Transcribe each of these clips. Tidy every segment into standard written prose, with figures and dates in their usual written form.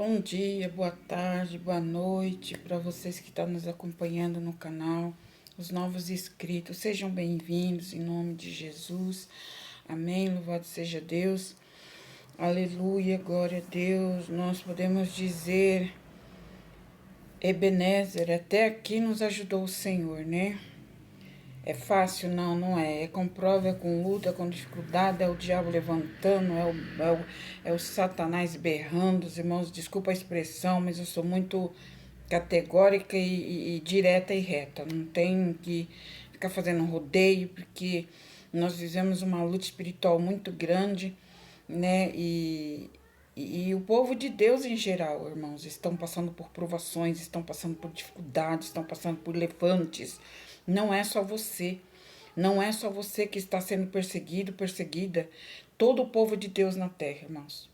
Bom dia, boa tarde, boa noite para vocês que estão nos acompanhando no canal, os novos inscritos, sejam bem-vindos em nome de Jesus, amém, louvado seja Deus, aleluia, glória a Deus, nós podemos dizer, Ebenezer, até aqui nos ajudou o Senhor, né? É fácil? Não, não é. É com prova, é com luta, é com dificuldade, é o diabo levantando, é o Satanás berrando. Os irmãos, desculpa a expressão, mas eu sou muito categórica e direta e reta. Não tem que ficar fazendo rodeio, porque nós vivemos uma luta espiritual muito grande, né? E o povo de Deus em geral, irmãos, estão passando por provações, estão passando por dificuldades, estão passando por levantes. Não é só você. Não é só você que está sendo perseguido, perseguida. Todo o povo de Deus na terra, irmãos.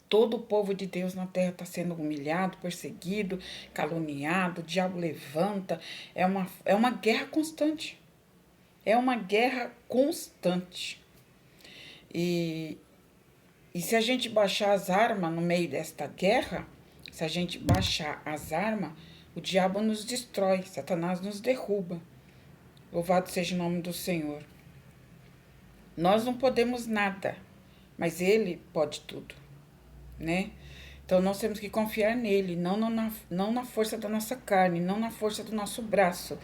Todo o povo de Deus na terra está sendo humilhado, perseguido, caluniado, o diabo levanta. É uma guerra constante. É uma guerra constante. E se a gente baixar as armas no meio desta guerra, se a gente baixar as armas, o diabo nos destrói, Satanás nos derruba. Louvado seja o nome do Senhor. Nós não podemos nada, mas Ele pode tudo, né? Então nós temos que confiar nele, não na força da nossa carne, não na força do nosso braço,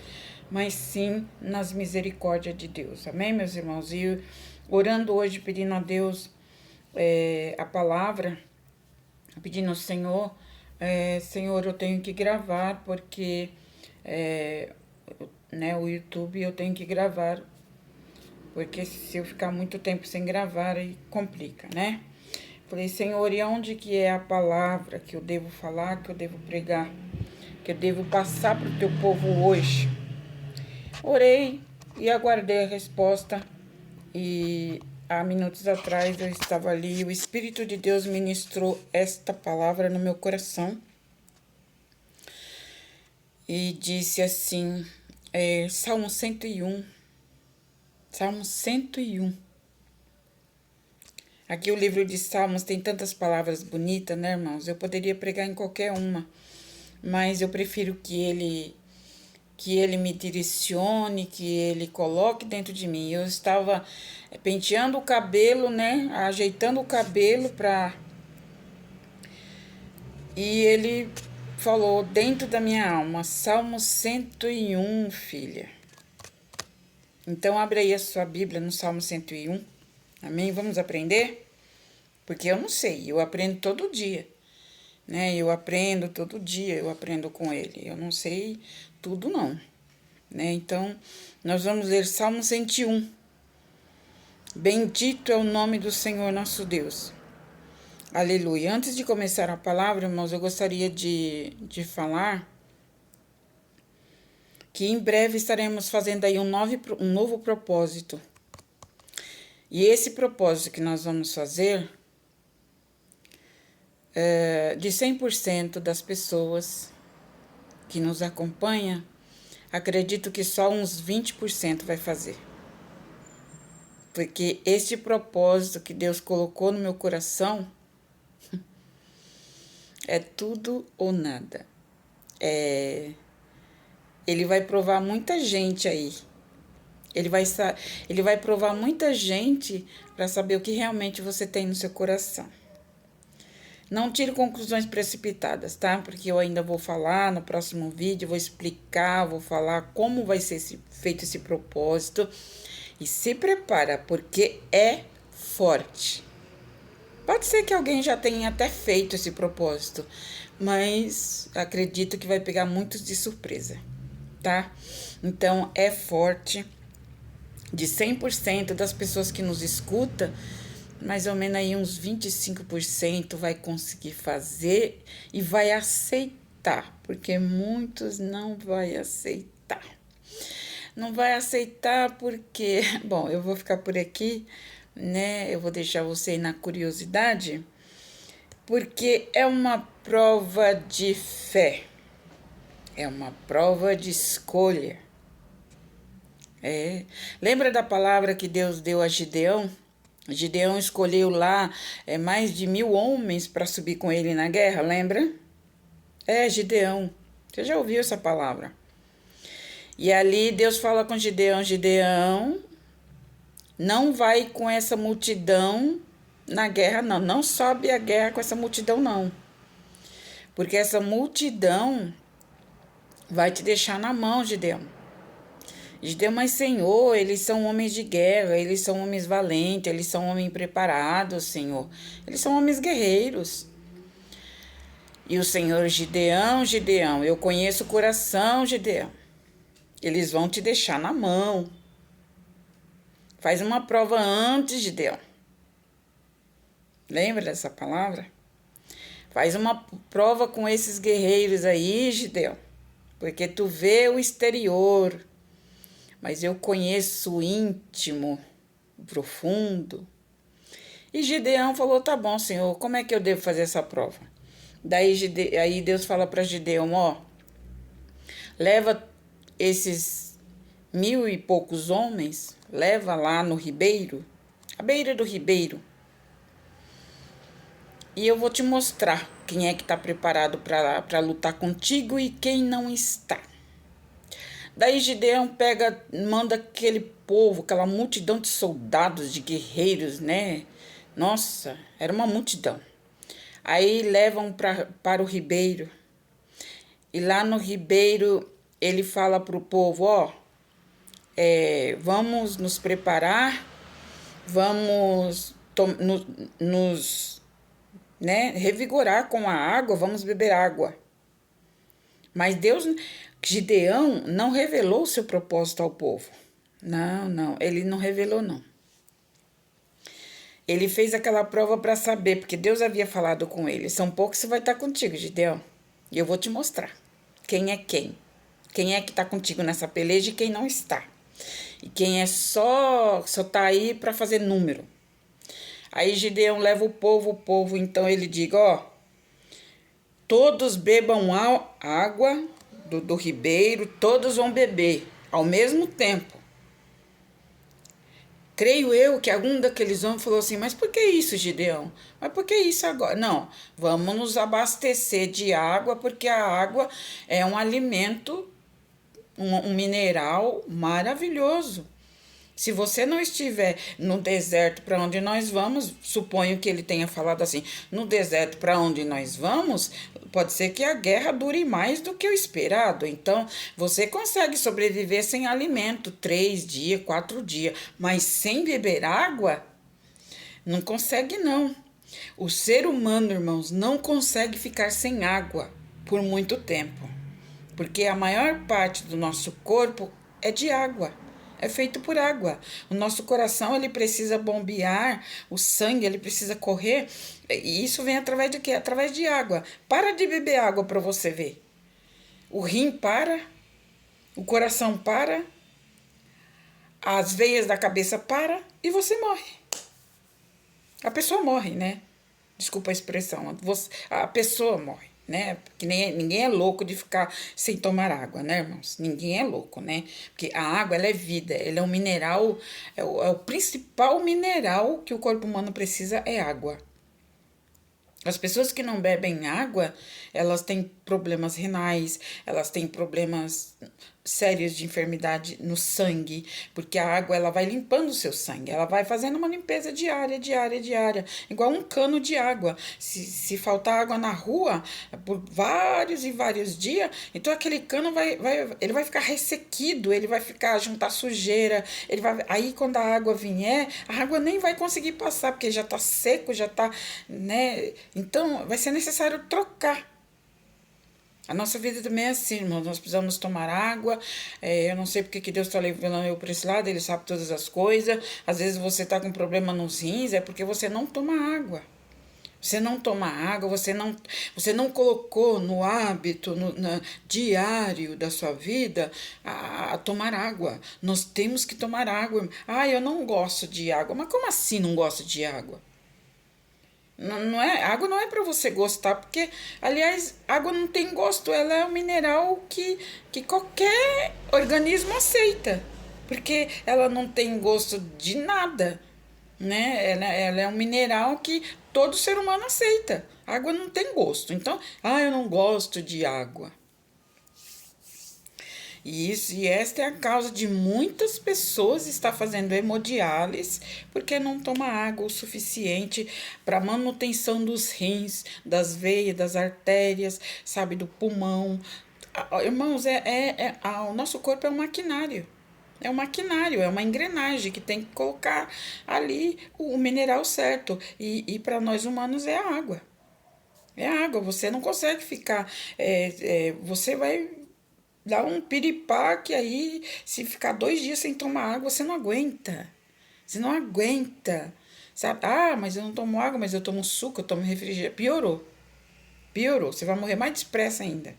mas sim nas misericórdias de Deus. Amém, meus irmãos? E orando hoje, pedindo a Deus a palavra, pedindo ao Senhor, Senhor, eu tenho que gravar, porque né, o YouTube eu tenho que gravar, porque se eu ficar muito tempo sem gravar, aí complica, né? Falei, Senhor, e onde que é a palavra que eu devo falar, que eu devo pregar, que eu devo passar para o teu povo hoje? Orei e aguardei a resposta, e há minutos atrás eu estava ali, o Espírito de Deus ministrou esta palavra no meu coração e disse assim, Salmo 101, Salmo 101. Aqui o livro de Salmos tem tantas palavras bonitas, né, irmãos? Eu poderia pregar em qualquer uma, mas eu prefiro que ele me direcione, que ele coloque dentro de mim. Eu estava penteando o cabelo, né, ajeitando o cabelo e ele falou dentro da minha alma, Salmo 101, filha. Então abre aí a sua Bíblia no Salmo 101. Amém? Vamos aprender? Porque eu não sei, eu aprendo todo dia, né? Eu aprendo todo dia, eu aprendo com ele. Eu não sei tudo não, né? Então, nós vamos ler Salmo 101. Bendito é o nome do Senhor nosso Deus. Aleluia. Antes de começar a palavra, irmãos, eu gostaria de falar que em breve estaremos fazendo aí um novo propósito. E esse propósito que nós vamos fazer, de 100% das pessoas que nos acompanham, acredito que só uns 20% vai fazer. Porque este propósito que Deus colocou no meu coração é tudo ou nada. Ele vai provar muita gente aí. Ele vai provar muita gente para saber o que realmente você tem no seu coração. Não tire conclusões precipitadas, tá? Porque eu ainda vou falar no próximo vídeo, vou explicar, vou falar como vai ser feito esse propósito. E se prepara, porque é forte. Pode ser que alguém já tenha até feito esse propósito, mas acredito que vai pegar muitos de surpresa, tá? Então, é forte. De 100% das pessoas que nos escutam, mais ou menos aí uns 25% vai conseguir fazer e vai aceitar, porque muitos não vai aceitar. Não vai aceitar porque, bom, eu vou ficar por aqui, né? Eu vou deixar você aí na curiosidade, porque é uma prova de fé, é uma prova de escolha. Lembra da palavra que Deus deu a Gideão? Gideão escolheu lá mais de 1.000 homens para subir com ele na guerra, lembra? Gideão. Você já ouviu essa palavra? E ali Deus fala com Gideão: Gideão, não vai com essa multidão na guerra, não. Não sobe a guerra com essa multidão, não. Porque essa multidão vai te deixar na mão, Gideão. Gideão, mas Senhor, eles são homens de guerra, eles são homens valentes, eles são homens preparados, Senhor. Eles são homens guerreiros. E o Senhor: Gideão, Gideão, eu conheço o coração, Gideão. Eles vão te deixar na mão. Faz uma prova antes, Gideão. Lembra dessa palavra? Faz uma prova com esses guerreiros aí, Gideão. Porque tu vê o exterior, mas eu conheço o íntimo, o profundo. E Gideão falou: tá bom, Senhor, como é que eu devo fazer essa prova? Aí Deus fala para Gideão: ó, leva esses 1.000 e poucos homens, leva lá no ribeiro, à beira do ribeiro, e eu vou te mostrar quem é que está preparado para lutar contigo e quem não está. Daí Gideão manda aquele povo, aquela multidão de soldados, de guerreiros, né? Nossa, era uma multidão. Aí levam para o ribeiro. E lá no ribeiro ele fala para o povo: ó, vamos nos preparar, vamos nos revigorar com a água, vamos beber água. Mas Gideão não revelou o seu propósito ao povo. Não, ele não revelou, não. Ele fez aquela prova para saber, porque Deus havia falado com ele: são poucos que vai estar contigo, Gideão, e eu vou te mostrar quem é quem. Quem é que está contigo nessa peleja e quem não está. E quem é só tá aí para fazer número. Aí Gideão leva o povo então ele diz: ó, todos bebam água do ribeiro, todos vão beber ao mesmo tempo. Creio eu que algum daqueles homens falou assim: mas por que isso, Gideão? Mas por que isso agora? Não, vamos nos abastecer de água, porque a água é um alimento, um mineral maravilhoso. Se você não estiver no deserto para onde nós vamos, suponho que ele tenha falado assim, no deserto para onde nós vamos, pode ser que a guerra dure mais do que o esperado. Então, você consegue sobreviver sem alimento 3 dias, 4 dias, mas sem beber água, não consegue não. O ser humano, irmãos, não consegue ficar sem água por muito tempo, porque a maior parte do nosso corpo é de água. É feito por água. O nosso coração, ele precisa bombear, o sangue, ele precisa correr. E isso vem através de quê? Através de água. Para de beber água para você ver. O rim para, o coração para, as veias da cabeça para e você morre. A pessoa morre, né? Desculpa a expressão. A pessoa morre, né? Porque ninguém é louco de ficar sem tomar água, né, irmãos? Ninguém é louco, né? Porque a água, ela é vida, ela é um mineral, é o principal mineral que o corpo humano precisa é água. As pessoas que não bebem água, elas têm problemas renais, elas têm problemas sérios de enfermidade no sangue, porque a água, ela vai limpando o seu sangue, ela vai fazendo uma limpeza diária, igual um cano de água. Se faltar água na rua por vários e vários dias, então aquele cano ele vai ficar ressequido, ele vai juntar sujeira, aí quando a água vier, a água nem vai conseguir passar, porque já está seco, já está, né? Então vai ser necessário trocar. A nossa vida também é assim, irmãos. Nós precisamos tomar água. Eu não sei porque que Deus está levando eu para esse lado. Ele sabe todas as coisas. Às vezes você está com problema nos rins. É porque você não toma água. Você não toma água. Você não colocou no hábito diário da sua vida a tomar água. Nós temos que tomar água. Eu não gosto de água. Mas como assim não gosto de água? Água não é para você gostar, porque, aliás, água não tem gosto, ela é um mineral que qualquer organismo aceita, porque ela não tem gosto de nada. né? Ela é um mineral que todo ser humano aceita. Água não tem gosto. Então, eu não gosto de água. E esta é a causa de muitas pessoas estar fazendo hemodiálise porque não toma água o suficiente para manutenção dos rins, das veias, das artérias, sabe, do pulmão. Irmãos, o nosso corpo é um maquinário. É um maquinário, é uma engrenagem que tem que colocar ali o mineral certo. E para nós humanos é a água. É a água, você não consegue ficar. Você vai dar um piripaque aí, se ficar 2 dias sem tomar água, você não aguenta. Você não aguenta. Sabe? Mas eu não tomo água, mas eu tomo suco, eu tomo refrigerante. Piorou. Piorou. Você vai morrer mais depressa ainda.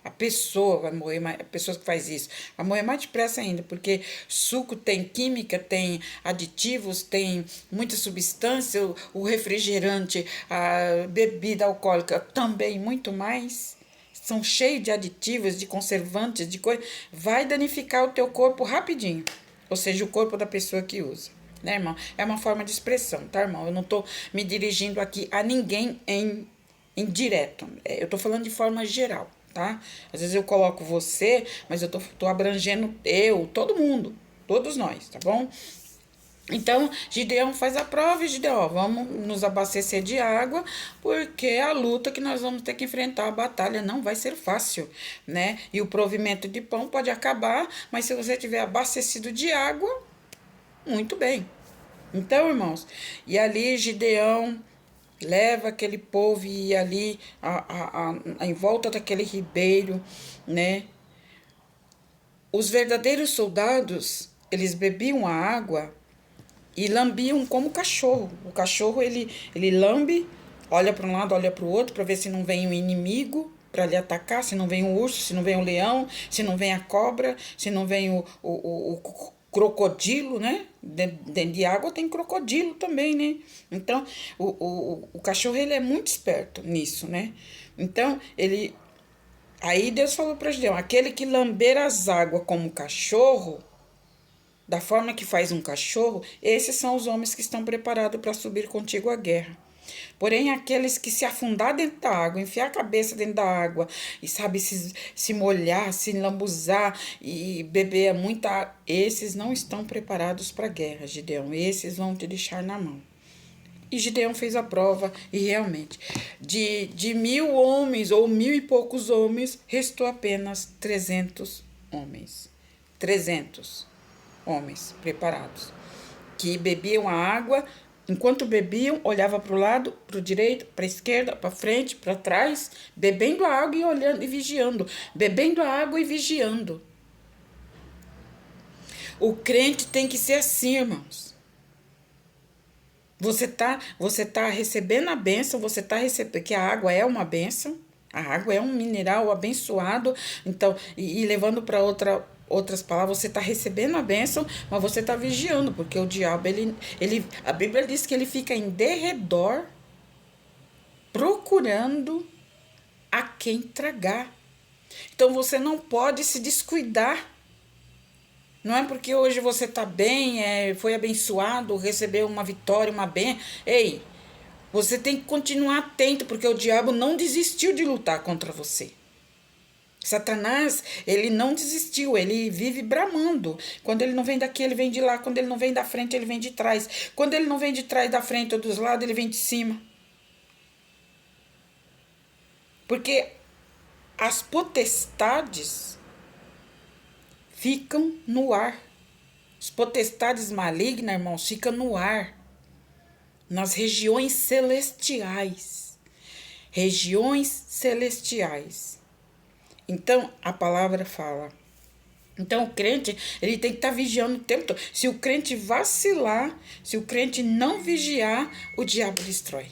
A pessoa vai morrer mais, a pessoa que faz isso vai morrer mais depressa ainda, porque suco tem química, tem aditivos, tem muita substância, o refrigerante, a bebida alcoólica também, muito mais. São cheios de aditivos, de conservantes, de coisa. Vai danificar o teu corpo rapidinho. Ou seja, o corpo da pessoa que usa. Né, irmão? É uma forma de expressão, tá, irmão? Eu não tô me dirigindo aqui a ninguém em direto. Eu tô falando de forma geral, tá? Às vezes eu coloco você, mas eu tô abrangendo todo mundo, todos nós, tá bom? Então, Gideão faz a prova e Gideão, vamos nos abastecer de água, porque a luta que nós vamos ter que enfrentar, a batalha não vai ser fácil, né? E o provimento de pão pode acabar, mas se você tiver abastecido de água, muito bem. Então, irmãos, e ali Gideão leva aquele povo e ia ali em volta daquele ribeiro, né? Os verdadeiros soldados, eles bebiam a água e lambiam como cachorro. O cachorro, ele lambe, olha para um lado, olha para o outro, para ver se não vem um inimigo para lhe atacar, se não vem um urso, se não vem um leão, se não vem a cobra, se não vem o crocodilo, né? Dentro de água tem crocodilo também, né? Então, o cachorro, ele é muito esperto nisso, né? Então, aí Deus falou para Gideão, aquele que lamber as águas como cachorro, da forma que faz um cachorro, esses são os homens que estão preparados para subir contigo à guerra. Porém, aqueles que se afundar dentro da água, enfiar a cabeça dentro da água e, sabe, se molhar, se lambuzar e beber muita água, esses não estão preparados para a guerra, Gideão. Esses vão te deixar na mão. E Gideão fez a prova e realmente, de 1.000 homens ou 1.000 e poucos homens, restou apenas 300 homens. 300 homens preparados, que bebiam a água. Enquanto bebiam, olhava para o lado, para o direito, para a esquerda, para frente, para trás, bebendo a água e olhando e vigiando, bebendo a água e vigiando. O crente tem que ser assim, irmãos. Você tá recebendo a bênção, você tá recebendo, que a água é uma bênção, a água é um mineral abençoado, então, e levando para outras palavras, você está recebendo a bênção, mas você está vigiando, porque o diabo, a Bíblia diz que ele fica em derredor, procurando a quem tragar. Então você não pode se descuidar. Não é porque hoje você está bem, foi abençoado, recebeu uma vitória, uma bênção. Ei, você tem que continuar atento, porque o diabo não desistiu de lutar contra você. Satanás, ele não desistiu, ele vive bramando. Quando ele não vem daqui, ele vem de lá. Quando ele não vem da frente, ele vem de trás. Quando ele não vem de trás, da frente ou dos lados, ele vem de cima. Porque as potestades ficam no ar. As potestades malignas, irmãos, ficam no ar. Nas regiões celestiais. Regiões celestiais. Então, a palavra fala. Então, o crente, ele tem que estar vigiando o tempo todo. Se o crente vacilar, se o crente não vigiar, o diabo destrói.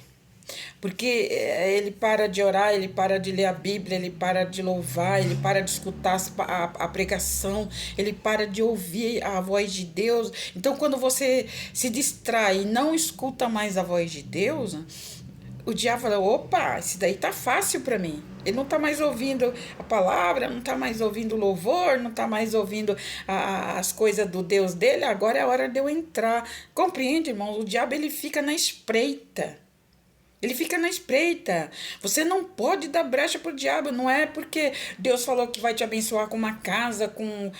Porque ele para de orar, ele para de ler a Bíblia, ele para de louvar, ele para de escutar a pregação, ele para de ouvir a voz de Deus. Então, quando você se distrai e não escuta mais a voz de Deus, o diabo fala, opa, esse daí tá fácil para mim. Ele não tá mais ouvindo a palavra, não tá mais ouvindo o louvor, não tá mais ouvindo as coisas do Deus dele, agora é a hora de eu entrar. Compreende, irmãos? O diabo, ele fica na espreita. Ele fica na espreita. Você não pode dar brecha pro diabo. Não é porque Deus falou que vai te abençoar com uma casa, com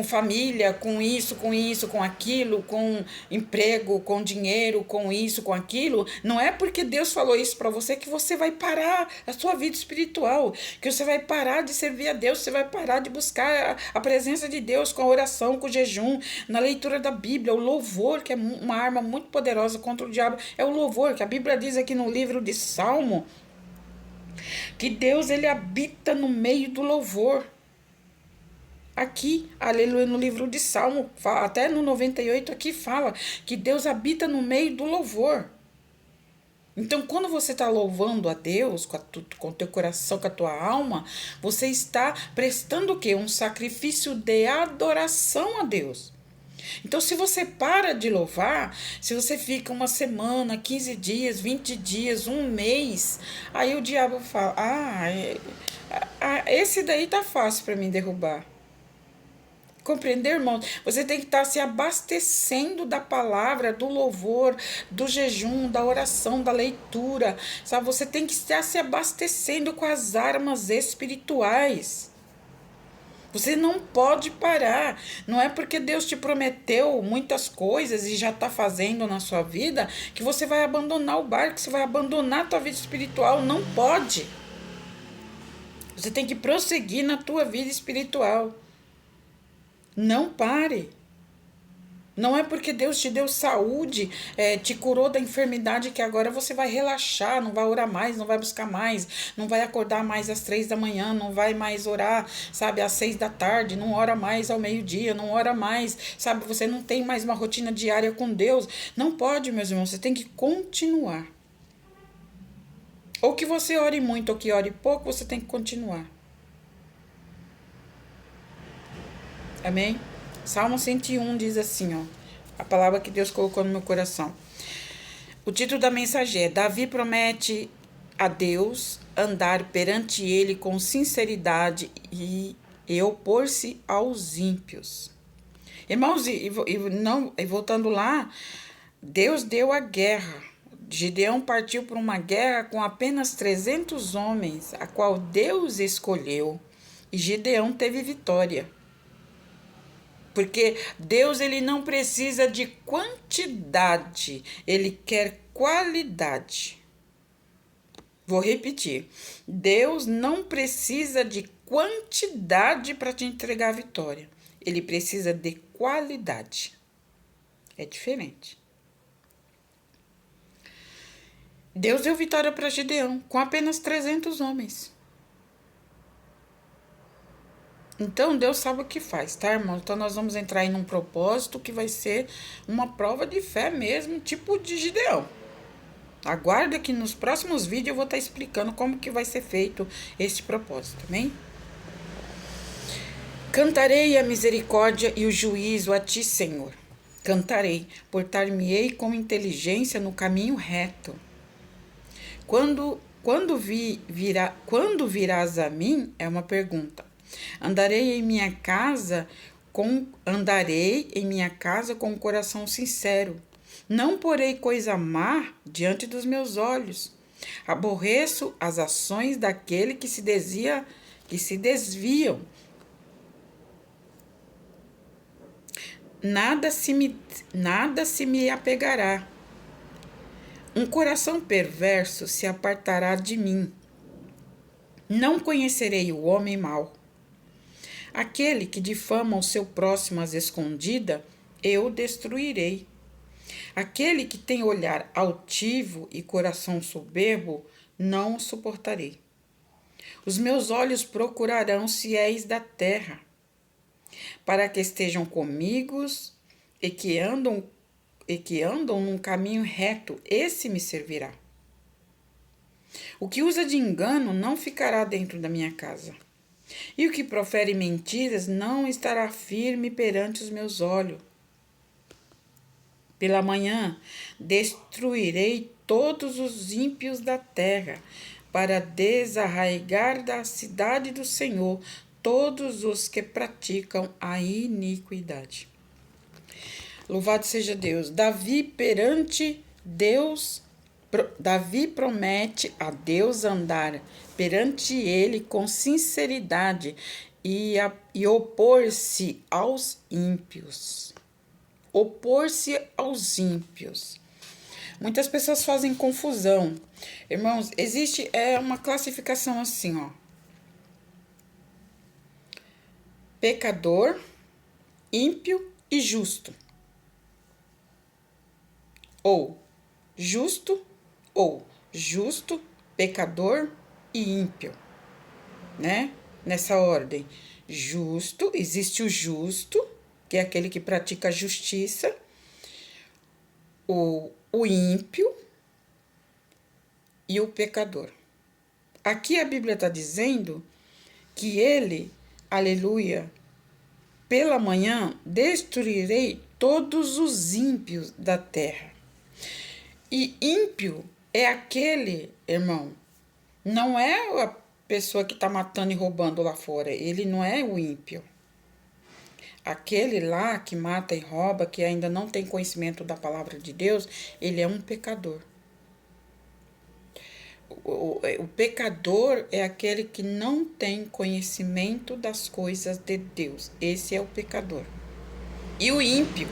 família, com isso, com aquilo, com emprego, com dinheiro, com isso, com aquilo. Não é porque Deus falou isso para você que você vai parar a sua vida espiritual, que você vai parar de servir a Deus, você vai parar de buscar a presença de Deus com a oração, com o jejum, na leitura da Bíblia, o louvor, que é uma arma muito poderosa contra o diabo. É o louvor, que a Bíblia diz aqui no livro de Salmo, que Deus, ele habita no meio do louvor. Aqui, aleluia, no livro de Salmo, até no 98 aqui fala que Deus habita no meio do louvor. Então, quando você está louvando a Deus com o teu coração, com a tua alma, você está prestando o quê? Um sacrifício de adoração a Deus. Então, se você para de louvar, se você fica uma semana, 15 dias, 20 dias, um mês, aí o diabo fala, esse daí tá fácil para mim derrubar. Compreender, irmão? Você tem que estar se abastecendo da palavra, do louvor, do jejum, da oração, da leitura, sabe? Você tem que estar se abastecendo com as armas espirituais. Você não pode parar. Não é porque Deus te prometeu muitas coisas e já está fazendo na sua vida que você vai abandonar o barco, que você vai abandonar a tua vida espiritual. Não pode. Você tem que prosseguir na tua vida espiritual. Não pare. Não é porque Deus te deu saúde, te curou da enfermidade, que agora você vai relaxar, não vai orar mais, não vai buscar mais, não vai acordar mais às 3 da manhã, não vai mais orar, sabe, às 6 da tarde, não ora mais ao meio-dia, não ora mais, sabe, você não tem mais uma rotina diária com Deus. Não pode, meus irmãos, você tem que continuar. Ou que você ore muito ou que ore pouco, você tem que continuar. Amém? Salmo 101 diz assim, ó, a palavra que Deus colocou no meu coração. O título da mensagem é: Davi promete a Deus andar perante ele com sinceridade e opor-se aos ímpios. Irmãos, e voltando lá, Deus deu a guerra. Gideão partiu para uma guerra com apenas 300 homens, a qual Deus escolheu, e Gideão teve vitória. Porque Deus, ele não precisa de quantidade, ele quer qualidade. Vou repetir. Deus não precisa de quantidade para te entregar a vitória. Ele precisa de qualidade. É diferente. Deus deu vitória para Gideão com apenas 300 homens. Então, Deus sabe o que faz, tá, irmão? Então, nós vamos entrar em um propósito que vai ser uma prova de fé mesmo, tipo de Gideão. Aguarda que nos próximos vídeos eu vou estar explicando como que vai ser feito esse propósito, amém? Cantarei a misericórdia e o juízo a ti, Senhor. Cantarei, portar-me-ei com inteligência no caminho reto. Quando virás a mim, é uma pergunta. Andarei em minha casa com o coração sincero. Não porei coisa má diante dos meus olhos. Aborreço as ações daquele que se desviam. Nada se me apegará. Um coração perverso se apartará de mim. Não conhecerei o homem mau. Aquele que difama o seu próximo às escondidas, eu destruirei. Aquele que tem olhar altivo e coração soberbo, não suportarei. Os meus olhos procurarão os fiéis da terra, para que estejam comigo e que andam num caminho reto, esse me servirá. O que usa de engano não ficará dentro da minha casa. E o que profere mentiras não estará firme perante os meus olhos. Pela manhã destruirei todos os ímpios da terra, para desarraigar da cidade do Senhor todos os que praticam a iniquidade. Louvado seja Deus. Davi promete a Deus andar perante ele com sinceridade e opor-se aos ímpios. Opor-se aos ímpios. Muitas pessoas fazem confusão. Irmãos, existe uma classificação assim, ó. Pecador, ímpio e justo. Ou justo, pecador e ímpio, né? Nessa ordem. Justo, existe o justo, que é aquele que pratica a justiça, o ímpio e o pecador. Aqui a Bíblia está dizendo que ele, aleluia, pela manhã destruirei todos os ímpios da terra. E ímpio é aquele, irmão, não é a pessoa que está matando e roubando lá fora. Ele não é o ímpio. Aquele lá que mata e rouba, que ainda não tem conhecimento da palavra de Deus, ele é um pecador. O pecador é aquele que não tem conhecimento das coisas de Deus. Esse é o pecador. E o ímpio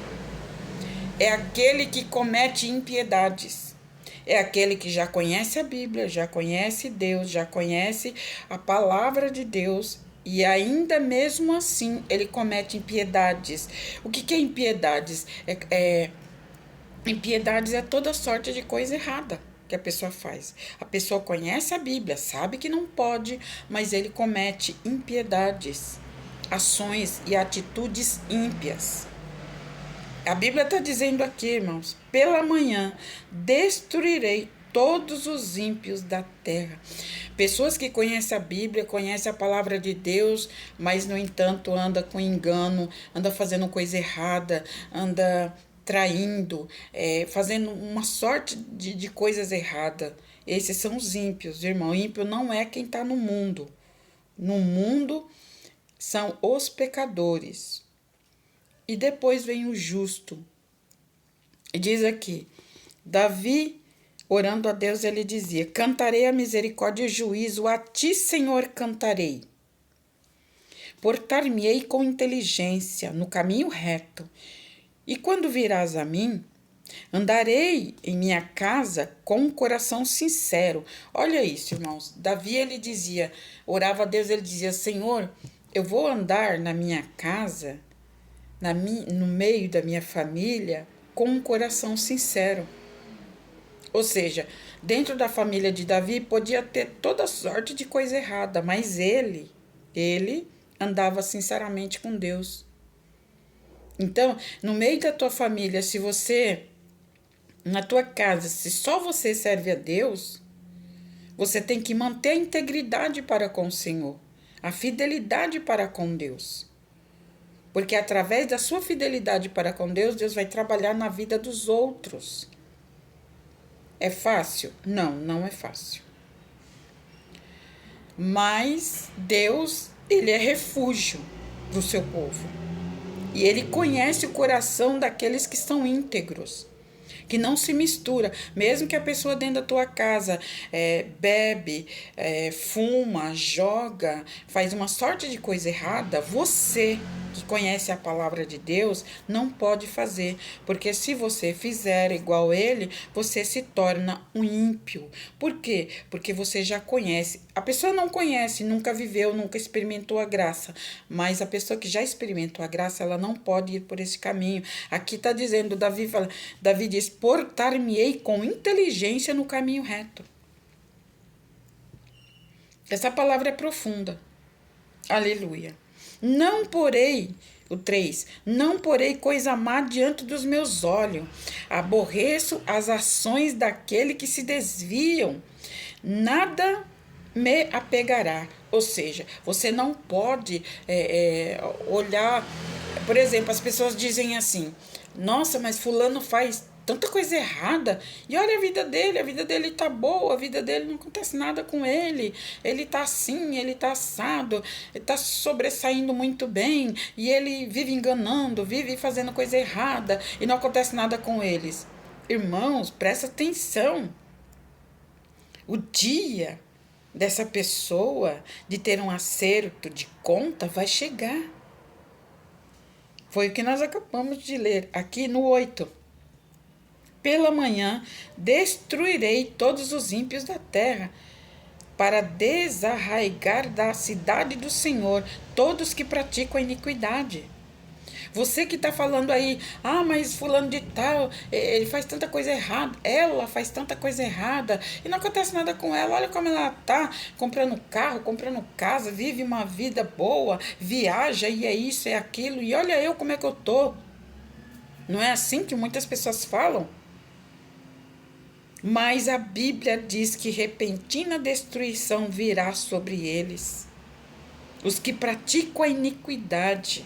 é aquele que comete impiedades. É aquele que já conhece a Bíblia, já conhece Deus, já conhece a palavra de Deus e ainda mesmo assim ele comete impiedades. O que é impiedades? Impiedades é toda sorte de coisa errada que a pessoa faz. A pessoa conhece a Bíblia, sabe que não pode, mas ele comete impiedades, ações e atitudes ímpias. A Bíblia está dizendo aqui, irmãos, pela manhã destruirei todos os ímpios da terra. Pessoas que conhecem a Bíblia, conhecem a palavra de Deus, mas, no entanto, anda com engano, anda fazendo coisa errada, anda traindo, fazendo uma sorte de coisas erradas. Esses são os ímpios, irmão. Ímpio não é quem está no mundo. No mundo são os pecadores. E depois vem o justo. E diz aqui, Davi, orando a Deus, ele dizia: cantarei a misericórdia e o juízo, a ti, Senhor, cantarei. Portar-me-ei com inteligência no caminho reto. E quando virás a mim, andarei em minha casa com um coração sincero. Olha isso, irmãos. Davi, ele dizia, orava a Deus, ele dizia: Senhor, eu vou andar na minha casa, no meio da minha família, com um coração sincero. Ou seja, dentro da família de Davi podia ter toda sorte de coisa errada, mas ele andava sinceramente com Deus. Então, no meio da tua família, se você, na tua casa, se só você serve a Deus, você tem que manter a integridade para com o Senhor, a fidelidade para com Deus. Porque através da sua fidelidade para com Deus, Deus vai trabalhar na vida dos outros. É fácil? Não, não é fácil. Mas Deus, ele é refúgio do seu povo. E ele conhece o coração daqueles que são íntegros, que não se mistura. Mesmo que a pessoa dentro da tua casa bebe, fuma, joga, faz uma sorte de coisa errada, você que conhece a palavra de Deus não pode fazer, porque se você fizer igual ele, você se torna um ímpio. Por quê? Porque você já conhece. A pessoa não conhece, nunca viveu, nunca experimentou a graça, mas a pessoa que já experimentou a graça, ela não pode ir por esse caminho. Aqui está dizendo, Davi diz: portar-me-ei com inteligência no caminho reto. Essa palavra é profunda. Aleluia. Não porei, o 3, não porei coisa má diante dos meus olhos. Aborreço as ações daquele que se desviam. Nada me apegará. Ou seja, você não pode olhar. Por exemplo, as pessoas dizem assim: nossa, mas fulano faz tanta coisa errada. E olha a vida dele tá boa, a vida dele não acontece nada com ele tá assim, ele tá assado, ele tá sobressaindo muito bem, e ele vive enganando, vive fazendo coisa errada, e não acontece nada com eles. Irmãos, presta atenção. O dia dessa pessoa de ter um acerto de conta vai chegar. Foi o que nós acabamos de ler aqui no 8. Pela manhã destruirei todos os ímpios da terra, para desarraigar da cidade do Senhor todos que praticam a iniquidade. Você que está falando aí, mas fulano de tal, ele faz tanta coisa errada, ela faz tanta coisa errada, e não acontece nada com ela. Olha como ela está comprando carro, comprando casa, vive uma vida boa, viaja, e é isso, é aquilo, e olha eu como é que eu tô. Não é assim que muitas pessoas falam? Mas a Bíblia diz que repentina destruição virá sobre eles, os que praticam a iniquidade.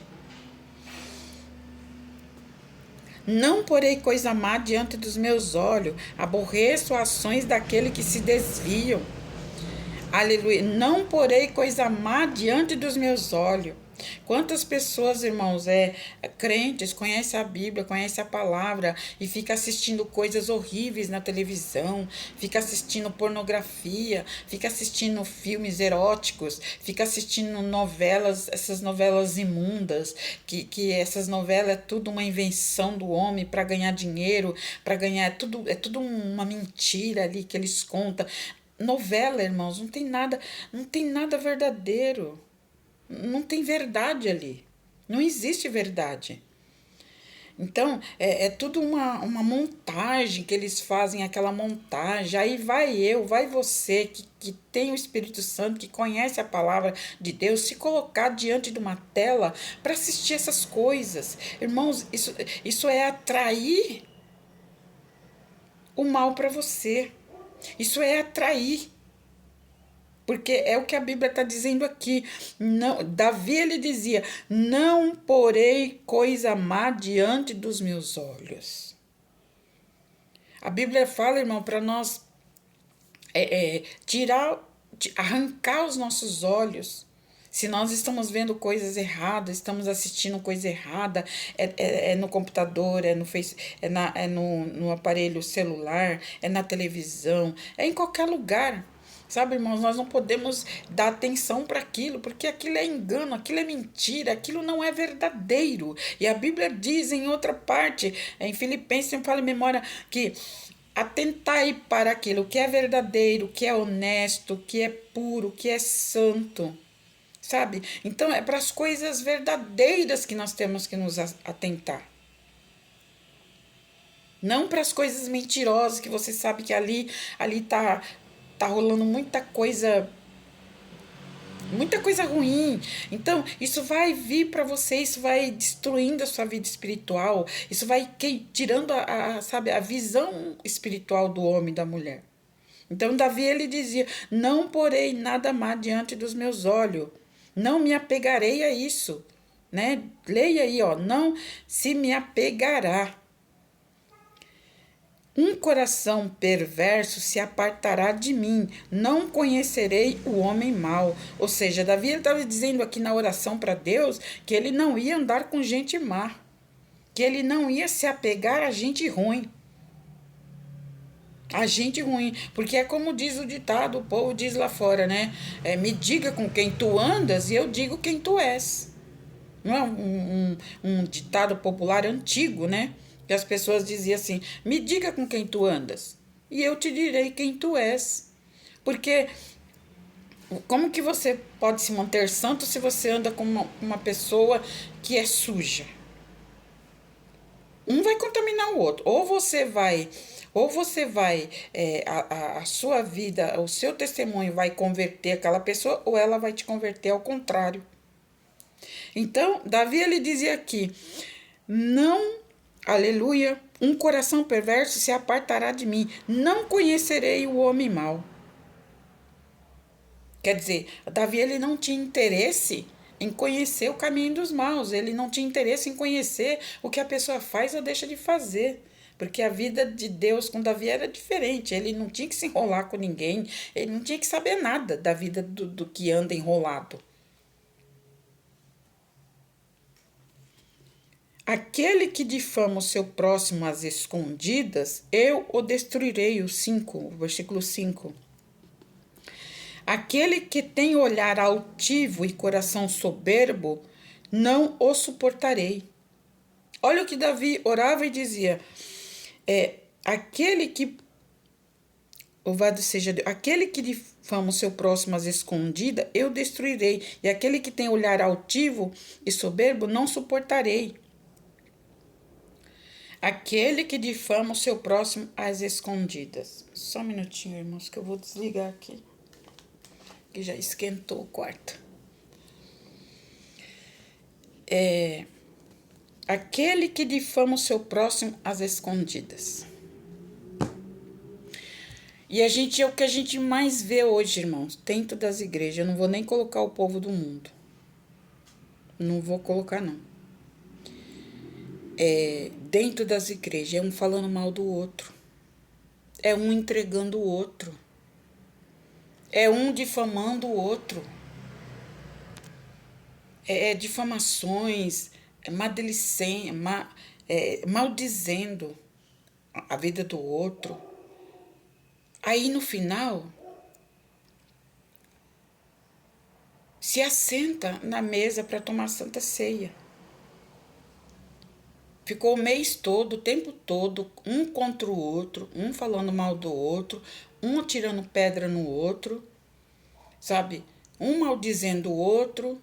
Não porei coisa má diante dos meus olhos, aborreço ações daquele que se desviam. Aleluia. Não porei coisa má diante dos meus olhos. Quantas pessoas, irmãos, crentes, conhecem a Bíblia, conhecem a palavra e fica assistindo coisas horríveis na televisão, fica assistindo pornografia, fica assistindo filmes eróticos, fica assistindo novelas, essas novelas imundas, que essas novelas é tudo uma invenção do homem para ganhar dinheiro, para ganhar, é tudo uma mentira ali que eles contam. Novela, irmãos, não tem nada verdadeiro. Não tem verdade ali. Não existe verdade. Então, é tudo uma montagem que eles fazem, aquela montagem. Aí vai você que tem o Espírito Santo, que conhece a palavra de Deus, se colocar diante de uma tela para assistir essas coisas. Irmãos, isso é atrair o mal para você. Isso é atrair. Porque é o que a Bíblia está dizendo aqui. Não, Davi, ele dizia, não porei coisa má diante dos meus olhos. A Bíblia fala, irmão, para nós arrancar os nossos olhos. Se nós estamos vendo coisas erradas, estamos assistindo coisa errada, é no computador, é no Face, no aparelho celular, é na televisão, é em qualquer lugar. Sabe, irmãos, nós não podemos dar atenção para aquilo, porque aquilo é engano, aquilo é mentira, aquilo não é verdadeiro. E a Bíblia diz em outra parte, em Filipenses, eu falo em memória, que atentai para aquilo que é verdadeiro, que é honesto, que é puro, que é santo. Sabe? Então, é para as coisas verdadeiras que nós temos que nos atentar. Não para as coisas mentirosas, que você sabe que ali tá rolando muita coisa ruim. Então, isso vai vir para você, isso vai destruindo a sua vida espiritual, isso vai tirando a visão espiritual do homem e da mulher. Então, Davi, ele dizia, não porei nada má diante dos meus olhos, não me apegarei a isso, né? Leia aí, não se me apegará. Um coração perverso se apartará de mim, não conhecerei o homem mau. Ou seja, Davi estava dizendo aqui na oração para Deus que ele não ia andar com gente má, que ele não ia se apegar a gente ruim. A gente ruim, porque é como diz o ditado, o povo diz lá fora, né? Me diga com quem tu andas e eu digo quem tu és. Não é um ditado popular antigo, né? Que as pessoas diziam assim, me diga com quem tu andas, e eu te direi quem tu és. Porque como que você pode se manter santo se você anda com uma pessoa que é suja? Um vai contaminar o outro. Ou você vai, a sua vida, o seu testemunho vai converter aquela pessoa, ou ela vai te converter ao contrário. Então, Davi, ele dizia aqui, não... Aleluia, um coração perverso se apartará de mim, não conhecerei o homem mau. Quer dizer, Davi, ele não tinha interesse em conhecer o caminho dos maus, ele não tinha interesse em conhecer o que a pessoa faz ou deixa de fazer, Porque a vida de Deus com Davi era diferente. Ele não tinha que se enrolar com ninguém, ele não tinha que saber nada da vida do que anda enrolado. Aquele que difama o seu próximo às escondidas, eu o destruirei. O versículo 5. Aquele que tem olhar altivo e coração soberbo, não o suportarei. Olha o que Davi orava e dizia: aquele que, louvado seja Deus, aquele que difama o seu próximo às escondidas, eu destruirei. E aquele que tem olhar altivo e soberbo, não suportarei. Aquele que difama o seu próximo às escondidas. Só um minutinho, irmãos, que eu vou desligar aqui, que já esquentou o quarto. Aquele que difama o seu próximo às escondidas. E é o que a gente mais vê hoje, irmãos, dentro das igrejas. Eu não vou nem colocar o povo do mundo. Não vou colocar, não. Dentro das igrejas, é um falando mal do outro. É um entregando o outro. É um difamando o outro. Difamações, maldizendo a vida do outro. Aí no final, se assenta na mesa para tomar Santa Ceia. Ficou o mês todo, o tempo todo, um contra o outro, um falando mal do outro, um atirando pedra no outro, sabe? Um maldizendo o outro,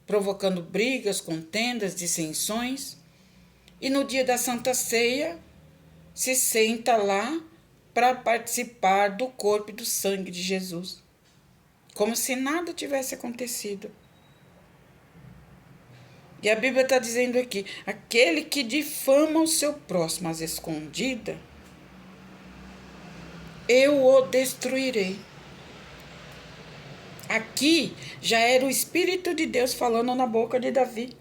provocando brigas, contendas, dissensões. E no dia da Santa Ceia, se senta lá para participar do corpo e do sangue de Jesus. Como se nada tivesse acontecido. E a Bíblia está dizendo aqui: aquele que difama o seu próximo às escondidas, eu o destruirei. Aqui já era o Espírito de Deus falando na boca de Davi.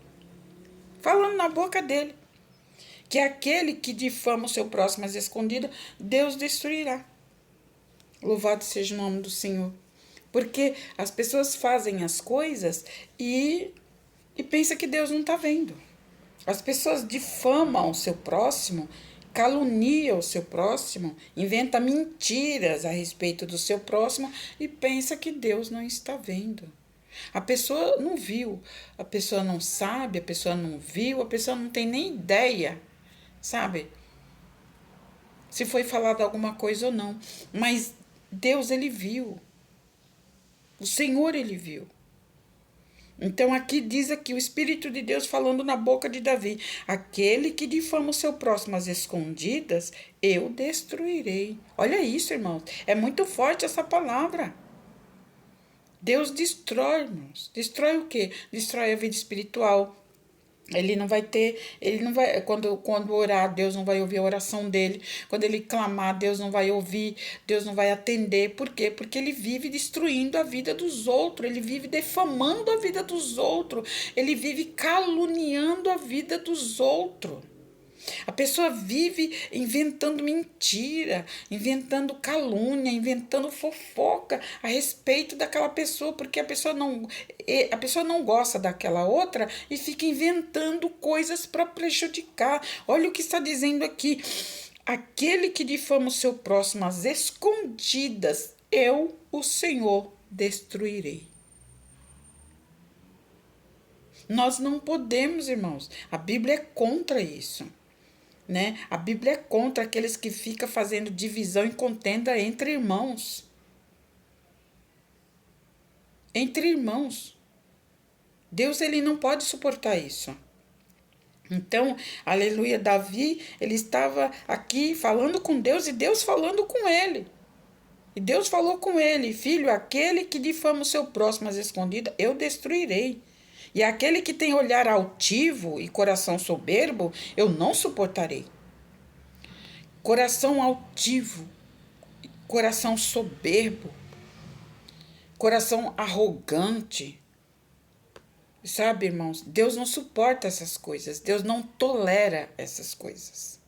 Falando na boca dele. Que aquele que difama o seu próximo às escondidas, Deus destruirá. Louvado seja o nome do Senhor. Porque as pessoas fazem as coisas e pensa que Deus não está vendo. As pessoas difamam o seu próximo, caluniam o seu próximo, inventam mentiras a respeito do seu próximo e pensa que Deus não está vendo. A pessoa não viu, a pessoa não sabe, a pessoa não viu, a pessoa não tem nem ideia, sabe? Se foi falado alguma coisa ou não. Mas Deus, ele viu. O Senhor, ele viu. Então aqui diz aqui o Espírito de Deus falando na boca de Davi: aquele que difama o seu próximo às escondidas, eu destruirei. Olha isso, irmãos. É muito forte essa palavra. Deus destrói, irmãos. Destrói o quê? Destrói a vida espiritual. Ele não vai, quando orar, Deus não vai ouvir a oração dele. Quando ele clamar, Deus não vai ouvir, Deus não vai atender. Por quê? Porque ele vive destruindo a vida dos outros, ele vive defamando a vida dos outros, ele vive caluniando a vida dos outros. A pessoa vive inventando mentira, inventando calúnia, inventando fofoca a respeito daquela pessoa, porque a pessoa não gosta daquela outra e fica inventando coisas para prejudicar. Olha o que está dizendo aqui: aquele que difama o seu próximo às escondidas, eu, o Senhor, destruirei. Nós não podemos, irmãos. A Bíblia é contra isso. Né? A Bíblia é contra aqueles que ficam fazendo divisão e contenda entre irmãos. Entre irmãos. Deus, ele não pode suportar isso. Então, aleluia, Davi, ele estava aqui falando com Deus e Deus falando com ele. E Deus falou com ele: filho, aquele que difama o seu próximo às escondidas, eu destruirei. E aquele que tem olhar altivo e coração soberbo, eu não suportarei. Coração altivo, coração soberbo, coração arrogante, Sabe, irmãos, Deus não suporta essas coisas, Deus não tolera essas coisas.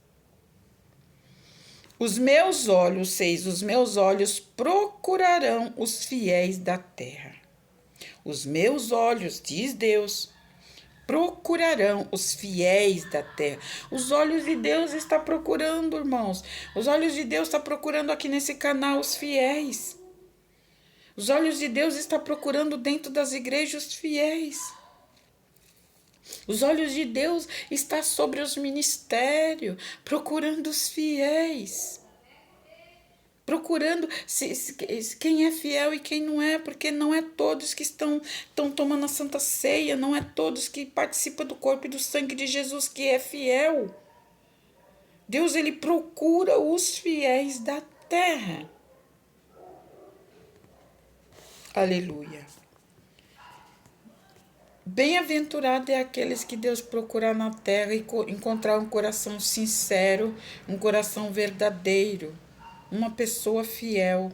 Os meus olhos, 6, os meus olhos procurarão os fiéis da terra. Os meus olhos, diz Deus, procurarão os fiéis da terra. Os olhos de Deus está procurando, irmãos. Os olhos de Deus está procurando aqui nesse canal os fiéis. Os olhos de Deus está procurando dentro das igrejas os fiéis. Os olhos de Deus está sobre os ministérios, procurando os fiéis. Procurando quem é fiel e quem não é, porque não é todos que estão tomando a Santa Ceia, não é todos que participam do corpo e do sangue de Jesus que é fiel. Deus, ele procura os fiéis da terra. Aleluia. Bem-aventurado é aqueles que Deus procurar na terra e encontrar um coração sincero, um coração verdadeiro, uma pessoa fiel.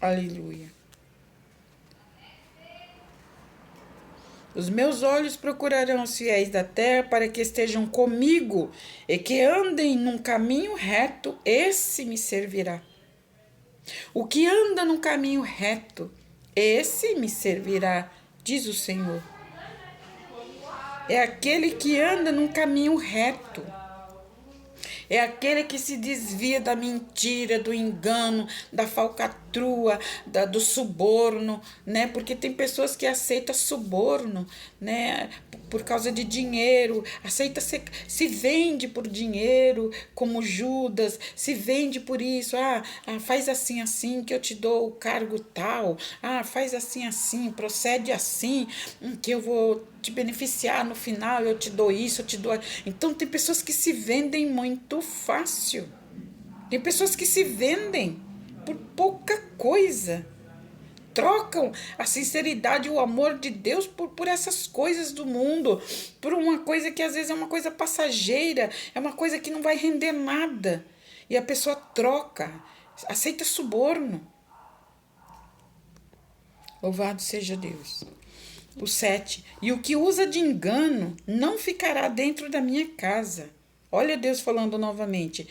Aleluia. Os meus olhos procurarão os fiéis da terra para que estejam comigo e que andem num caminho reto, esse me servirá. O que anda num caminho reto, esse me servirá, diz o Senhor. É aquele que anda num caminho reto. É aquele que se desvia da mentira, do engano, da falcatrua, do suborno, né? Porque tem pessoas que aceitam suborno, né? Por causa de dinheiro, se vende por dinheiro, como Judas, se vende por isso. Faz assim, assim, que eu te dou o cargo tal. Faz assim, assim, procede assim, que eu vou te beneficiar no final, eu te dou isso, eu te dou... Então, tem pessoas que se vendem muito fácil. Tem pessoas que se vendem por pouca coisa. Trocam a sinceridade e o amor de Deus por essas coisas do mundo, por uma coisa que às vezes é uma coisa passageira, é uma coisa que não vai render nada. E a pessoa troca, aceita suborno. Louvado seja Deus. O 7. E o que usa de engano não ficará dentro da minha casa. Olha Deus falando novamente.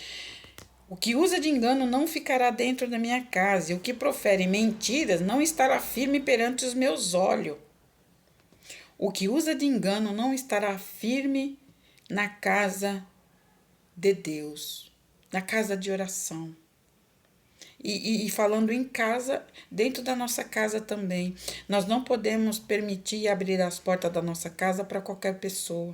O que usa de engano não ficará dentro da minha casa, e o que profere mentiras não estará firme perante os meus olhos. O que usa de engano não estará firme na casa de Deus, na casa de oração. E falando em casa, dentro da nossa casa também, nós não podemos permitir abrir as portas da nossa casa para qualquer pessoa.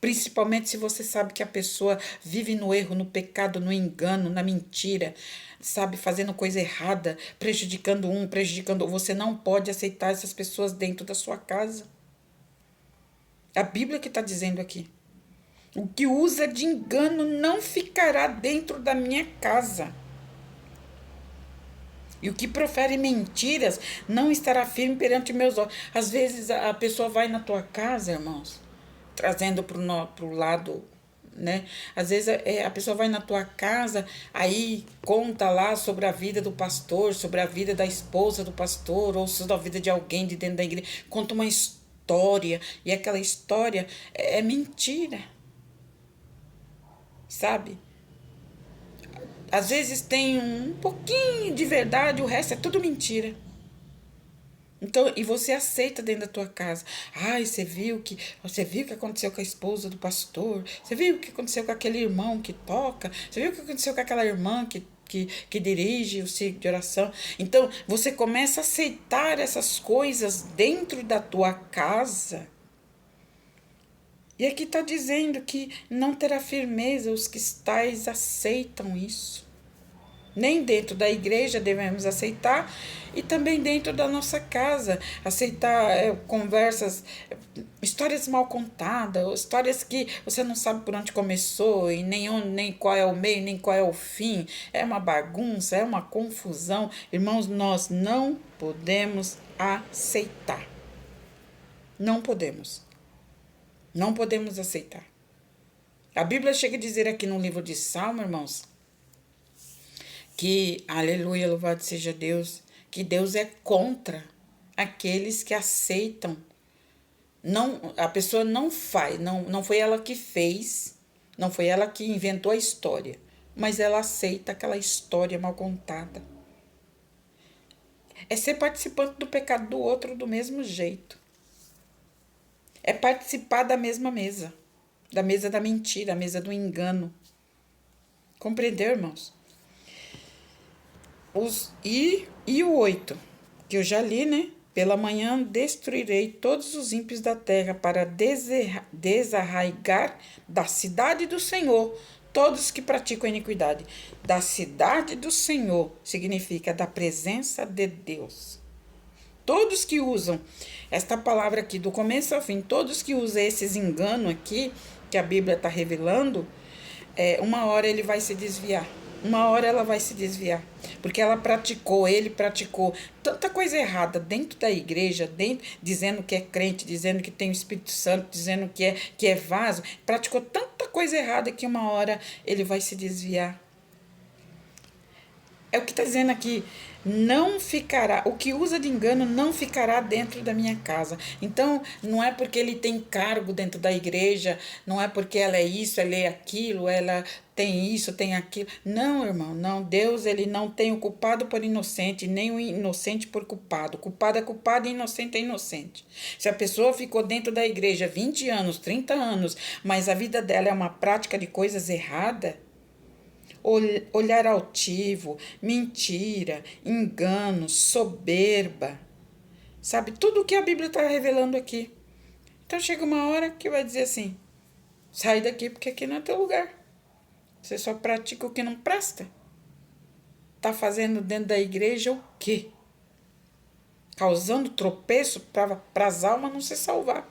Principalmente se você sabe que a pessoa vive no erro, no pecado, no engano, na mentira, sabe, fazendo coisa errada, prejudicando um, prejudicando outro. Você não pode aceitar essas pessoas dentro da sua casa. A Bíblia que está dizendo aqui. O que usa de engano não ficará dentro da minha casa. E o que profere mentiras não estará firme perante meus olhos. Às vezes a pessoa vai na tua casa, irmãos, trazendo para o lado, né? Às vezes a pessoa vai na tua casa, aí conta lá sobre a vida do pastor, sobre a vida da esposa do pastor, ou sobre a vida de alguém de dentro da igreja. Conta uma história, e aquela história é mentira. Sabe? Às vezes tem um pouquinho de verdade, o resto é tudo mentira. Então, e você aceita dentro da tua casa. Você viu o que aconteceu com a esposa do pastor? Você viu o que aconteceu com aquele irmão que toca? Você viu o que aconteceu com aquela irmã que dirige o ciclo de oração? Então, você começa a aceitar essas coisas dentro da tua casa. E aqui está dizendo que não terá firmeza os que tais aceitam isso. Nem dentro da igreja devemos aceitar, e também dentro da nossa casa, aceitar conversas, histórias mal contadas, histórias que você não sabe por onde começou, e nem qual é o meio, nem qual é o fim. É uma bagunça, é uma confusão. Irmãos, nós não podemos aceitar. Não podemos. Não podemos aceitar. A Bíblia chega a dizer aqui no livro de Salmo, irmãos, que, aleluia, louvado seja Deus, que Deus é contra aqueles que aceitam. Não, a pessoa não faz, não foi ela que fez, não foi ela que inventou a história, mas ela aceita aquela história mal contada. É ser participante do pecado do outro do mesmo jeito. É participar da mesma mesa, da mesa da mentira, a mesa do engano. Compreendeu, irmãos? E o 8, que eu já li, né? Pela manhã destruirei todos os ímpios da terra para desarraigar da cidade do Senhor todos que praticam iniquidade. Da cidade do Senhor significa da presença de Deus. Todos que usam esta palavra aqui, do começo ao fim, todos que usam esses enganos aqui, que a Bíblia está revelando, uma hora ele vai se desviar. Uma hora ela vai se desviar. Porque ele praticou tanta coisa errada dentro da igreja, dizendo que é crente, dizendo que tem o Espírito Santo, dizendo que é vaso. Praticou tanta coisa errada que uma hora ele vai se desviar. É o que está dizendo aqui. Não ficará, o que usa de engano não ficará dentro da minha casa. Então, não é porque ele tem cargo dentro da igreja, não é porque ela é isso, ela é aquilo, ela tem isso, tem aquilo. Não, irmão, não. Deus, ele não tem o culpado por inocente, nem o inocente por culpado. Culpado é culpado e inocente é inocente. Se a pessoa ficou dentro da igreja 20 anos, 30 anos, mas a vida dela é uma prática de coisas erradas, olhar altivo, mentira, engano, soberba, sabe? Tudo o que a Bíblia está revelando aqui. Então chega uma hora que vai dizer assim, sai daqui porque aqui não é teu lugar. Você só pratica o que não presta. Tá fazendo dentro da igreja o quê? Causando tropeço para as almas não se salvar.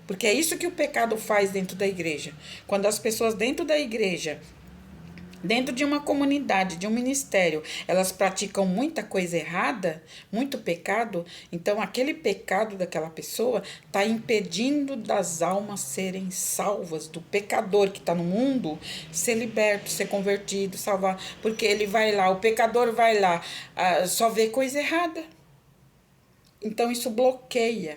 Porque é isso que o pecado faz dentro da igreja. Quando as pessoas dentro da igreja, dentro de uma comunidade, de um ministério, elas praticam muita coisa errada, muito pecado, então aquele pecado daquela pessoa está impedindo das almas serem salvas, do pecador que está no mundo ser liberto, ser convertido, salvar, porque ele vai lá, o pecador vai lá, só vê coisa errada. Então isso bloqueia.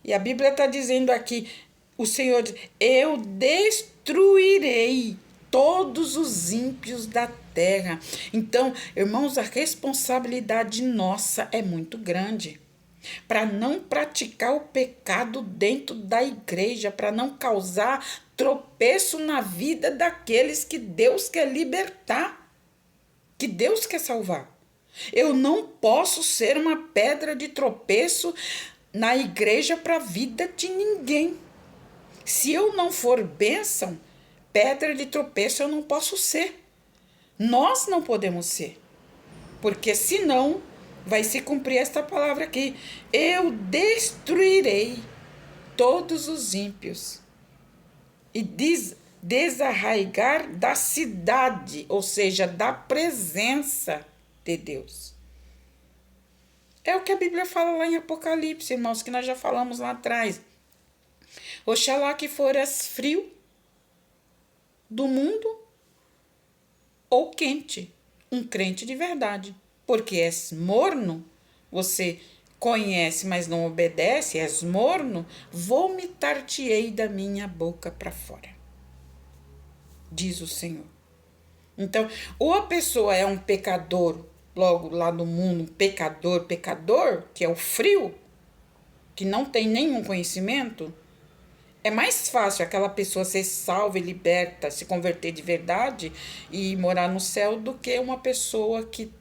E a Bíblia está dizendo aqui, o Senhor diz, eu destruirei todos os ímpios da terra. Então, irmãos, a responsabilidade nossa é muito grande para não praticar o pecado dentro da igreja, para não causar tropeço na vida daqueles que Deus quer libertar, que Deus quer salvar. Eu não posso ser uma pedra de tropeço na igreja para a vida de ninguém. Se eu não for bênção, pedra de tropeço eu não posso ser. Nós não podemos ser. Porque senão vai se cumprir esta palavra aqui. Eu destruirei todos os ímpios. E desarraigar da cidade, ou seja, da presença de Deus. É o que a Bíblia fala lá em Apocalipse, irmãos, que nós já falamos lá atrás. Oxalá que foras frio do mundo ou quente, um crente de verdade, porque és morno, você conhece, mas não obedece, és morno, vomitar-te-ei da minha boca para fora, diz o Senhor. Então, ou a pessoa é um pecador, logo lá do mundo, um pecador, que é o frio, que não tem nenhum conhecimento. É mais fácil aquela pessoa ser salva e liberta, se converter de verdade e morar no céu do que uma pessoa que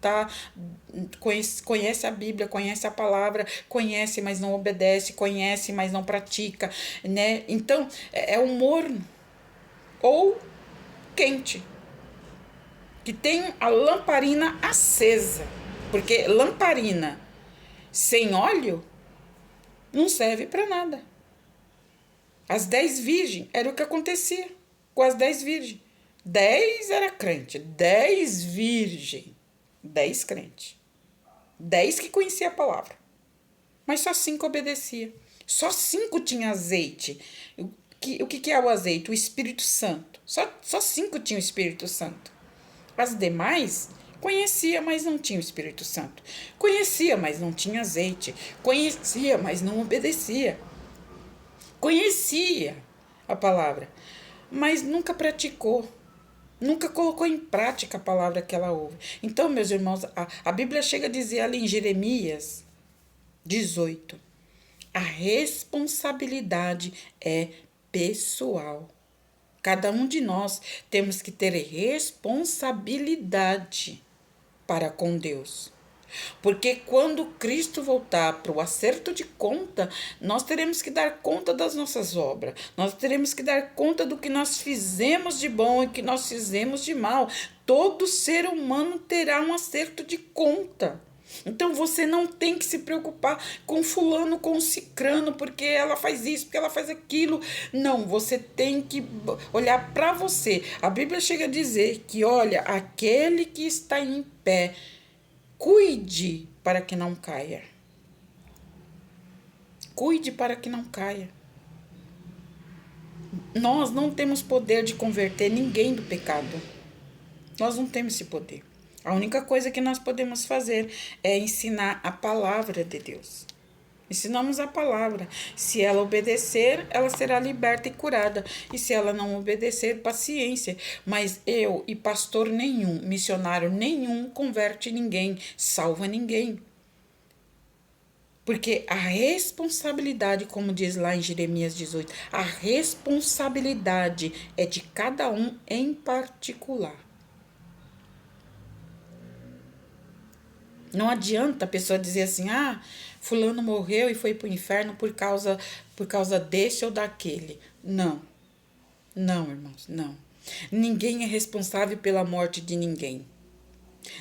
conhece a Bíblia, conhece a palavra, conhece, mas não obedece, conhece, mas não pratica, né? Então, é um morno ou quente, que tem a lamparina acesa, porque lamparina sem óleo não serve para nada. As 10 virgens, era o que acontecia com as 10 virgens. 10 era crente, 10 virgem, 10 crente. 10 que conhecia a palavra. Mas só 5 obedecia. Só 5 tinha azeite. O que é o azeite? O Espírito Santo. Só 5 tinha o Espírito Santo. As demais Conhecia, mas não tinha o Espírito Santo. Conhecia, mas não tinha azeite. Conhecia, mas não obedecia. Conhecia a palavra, mas nunca praticou. Nunca colocou em prática a palavra que ela ouve. Então, meus irmãos, a Bíblia chega a dizer ali em Jeremias 18, a responsabilidade é pessoal. Cada um de nós temos que ter responsabilidade para com Deus. Porque quando Cristo voltar para o acerto de conta, nós teremos que dar conta das nossas obras. Nós teremos que dar conta do que nós fizemos de bom e que nós fizemos de mal. Todo ser humano terá um acerto de conta. Então você não tem que se preocupar com fulano, com cicrano, porque ela faz isso, porque ela faz aquilo. Não, você tem que olhar para você. A Bíblia chega a dizer que, olha, aquele que está em pé, cuide para que não caia. Cuide para que não caia. Nós não temos poder de converter ninguém do pecado. Nós não temos esse poder. A única coisa que nós podemos fazer é ensinar a palavra de Deus. Ensinamos a palavra. Se ela obedecer, ela será liberta e curada. E se ela não obedecer, paciência. Mas eu e pastor nenhum, missionário nenhum, converte ninguém, salva ninguém. Porque a responsabilidade, como diz lá em Jeremias 18, a responsabilidade é de cada um em particular. Não adianta a pessoa dizer assim, fulano morreu e foi para o inferno por causa desse ou daquele. Não, irmãos, não. Ninguém é responsável pela morte de ninguém.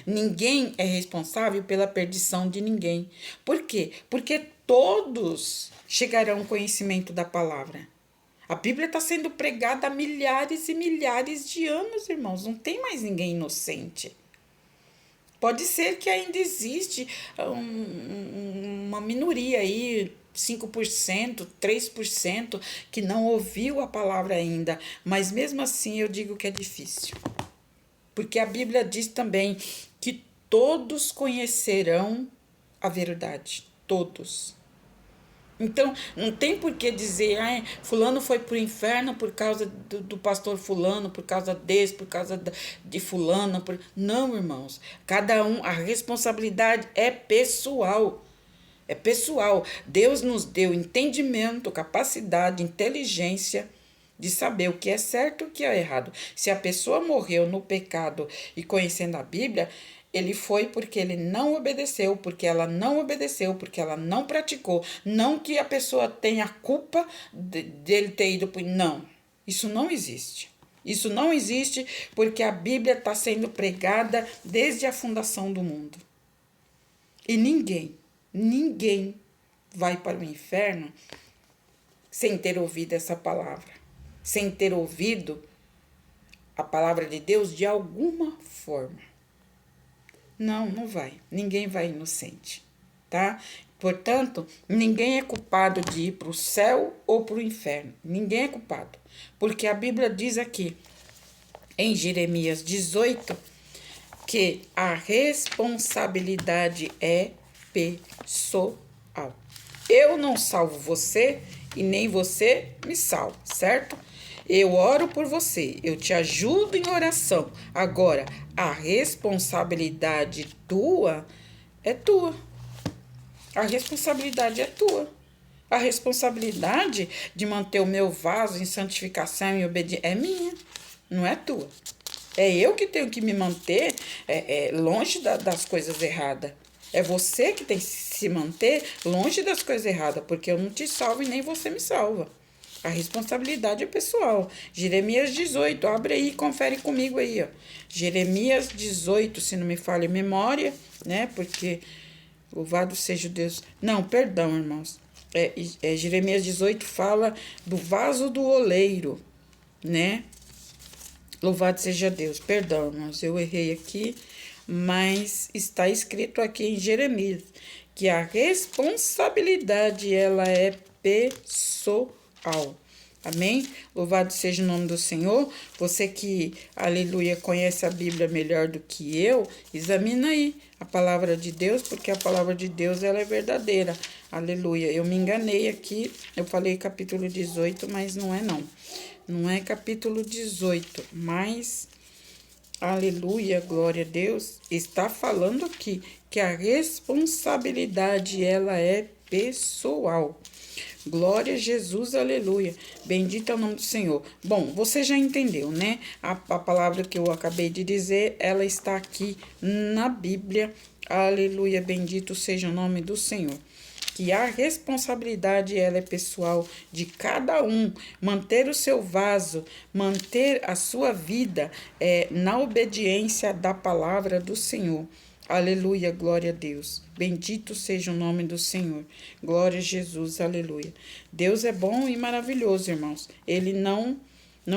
Ninguém é responsável pela perdição de ninguém. Por quê? Porque todos chegarão ao conhecimento da palavra. A Bíblia está sendo pregada há milhares e milhares de anos, irmãos. Não tem mais ninguém inocente. Pode ser que ainda existe uma minoria aí, 5%, 3%, que não ouviu a palavra ainda. Mas mesmo assim eu digo que é difícil. Porque a Bíblia diz também que todos conhecerão a verdade. Todos. Então, não tem por que dizer, fulano foi pro inferno por causa do pastor fulano, por causa desse, por causa de fulano. Não, irmãos. Cada um, a responsabilidade é pessoal. É pessoal. Deus nos deu entendimento, capacidade, inteligência de saber o que é certo e o que é errado. Se a pessoa morreu no pecado e conhecendo a Bíblia, ele foi porque ele não obedeceu, porque ela não obedeceu, porque ela não praticou. Não que a pessoa tenha culpa dele ter ido para... Não, isso não existe. Isso não existe porque a Bíblia está sendo pregada desde a fundação do mundo. E ninguém vai para o inferno sem ter ouvido essa palavra. Sem ter ouvido a palavra de Deus de alguma forma. Não vai. Ninguém vai inocente, tá? Portanto, ninguém é culpado de ir para o céu ou para o inferno. Ninguém é culpado. Porque a Bíblia diz aqui, em Jeremias 18, que a responsabilidade é pessoal. Eu não salvo você e nem você me salva, certo? Eu oro por você, eu te ajudo em oração. Agora, a responsabilidade tua é tua. A responsabilidade é tua. A responsabilidade de manter o meu vaso em santificação e obediência é minha, não é tua. É eu que tenho que me manter longe das coisas erradas. É você que tem que se manter longe das coisas erradas, porque eu não te salvo e nem você me salva. A responsabilidade é pessoal. Jeremias 18, abre aí e confere comigo aí, ó. Jeremias 18, se não me falha a memória, né? Porque louvado seja o Deus. Não, perdão, irmãos. Jeremias 18 fala do vaso do oleiro, né? Louvado seja Deus. Perdão, irmãos, eu errei aqui, mas está escrito aqui em Jeremias que a responsabilidade ela é pessoal. Amém? Louvado seja o nome do Senhor. Você que, aleluia, conhece a Bíblia melhor do que eu, examina aí a palavra de Deus, porque a palavra de Deus ela é verdadeira. Aleluia. Eu me enganei aqui, eu falei capítulo 18, mas não é não. Não é capítulo 18, mas, aleluia, glória a Deus, está falando aqui que a responsabilidade ela é pessoal. Glória a Jesus, aleluia. Bendito é o nome do Senhor. Bom, você já entendeu, né? A palavra que eu acabei de dizer, ela está aqui na Bíblia. Aleluia, bendito seja o nome do Senhor. Que a responsabilidade, ela é pessoal de cada um. Manter o seu vaso, manter a sua vida na obediência da palavra do Senhor. Aleluia, glória a Deus. Bendito seja o nome do Senhor. Glória a Jesus, aleluia. Deus é bom e maravilhoso, irmãos. Ele não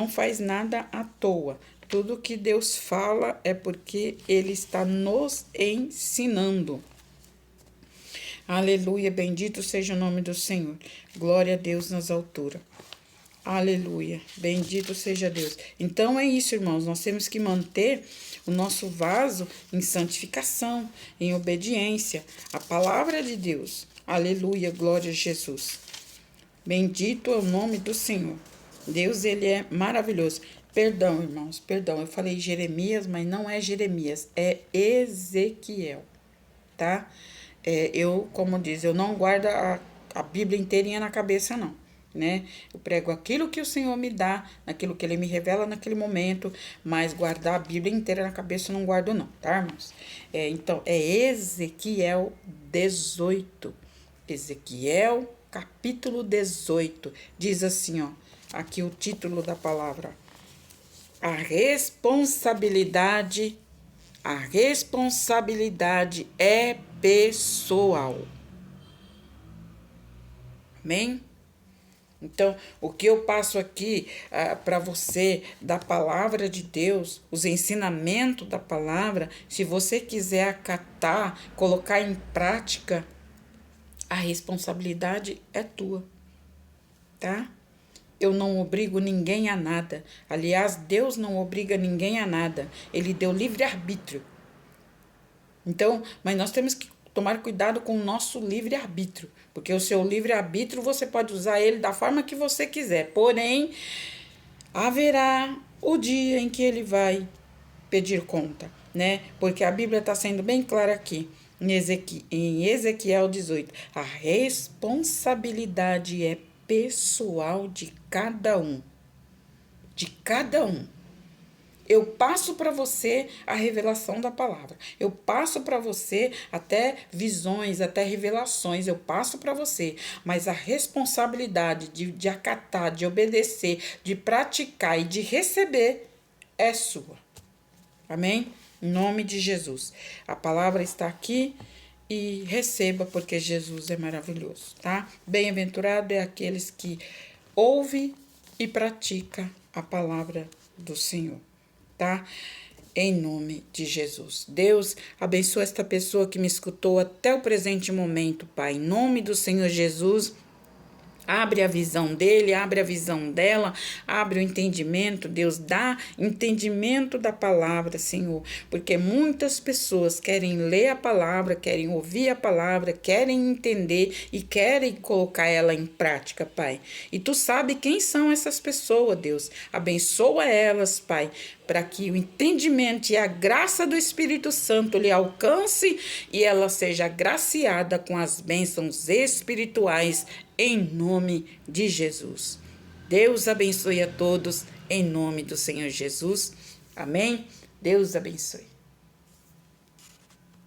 faz nada à toa. Tudo que Deus fala é porque Ele está nos ensinando. Aleluia, bendito seja o nome do Senhor. Glória a Deus nas alturas. Aleluia, bendito seja Deus. Então é isso, irmãos, nós temos que manter o nosso vaso em santificação, em obediência à palavra de Deus. Aleluia, glória a Jesus. Bendito é o nome do Senhor. Deus, ele é maravilhoso. Perdão, irmãos, perdão, eu falei Jeremias, mas não é Jeremias, é Ezequiel, tá? Eu, como diz, eu não guardo a Bíblia inteirinha na cabeça, não. Né? Eu prego aquilo que o Senhor me dá, naquilo que Ele me revela naquele momento, mas guardar a Bíblia inteira na cabeça eu não guardo não, tá, irmãos? Então, é Ezequiel 18. Ezequiel, capítulo 18. Diz assim, ó, aqui o título da palavra. A responsabilidade é pessoal. Amém? Então, o que eu passo aqui para você da palavra de Deus, os ensinamentos da palavra, se você quiser acatar, colocar em prática, a responsabilidade é tua, tá? Eu não obrigo ninguém a nada. Aliás, Deus não obriga ninguém a nada. Ele deu livre-arbítrio. Então, mas nós temos que tomar cuidado com o nosso livre-arbítrio, porque o seu livre-arbítrio você pode usar ele da forma que você quiser, porém, haverá o dia em que ele vai pedir conta, né? Porque a Bíblia está sendo bem clara aqui, em Ezequiel 18, a responsabilidade é pessoal de cada um. De cada um. Eu passo para você a revelação da palavra. Eu passo para você até visões, até revelações. Eu passo para você. Mas a responsabilidade de acatar, de obedecer, de praticar e de receber é sua. Amém? Em nome de Jesus. A palavra está aqui e receba, porque Jesus é maravilhoso, tá? Bem-aventurado é aqueles que ouvem e praticam a palavra do Senhor. Tá? Em nome de Jesus. Deus, abençoa esta pessoa que me escutou até o presente momento, Pai. Em nome do Senhor Jesus, abre a visão dele, abre a visão dela, abre o entendimento, Deus, dá entendimento da palavra, Senhor, porque muitas pessoas querem ler a palavra, querem ouvir a palavra, querem entender e querem colocar ela em prática, Pai. E Tu sabe quem são essas pessoas, Deus. Abençoa elas, Pai, para que o entendimento e a graça do Espírito Santo lhe alcance e ela seja agraciada com as bênçãos espirituais em nome de Jesus. Deus abençoe a todos em nome do Senhor Jesus. Amém? Deus abençoe.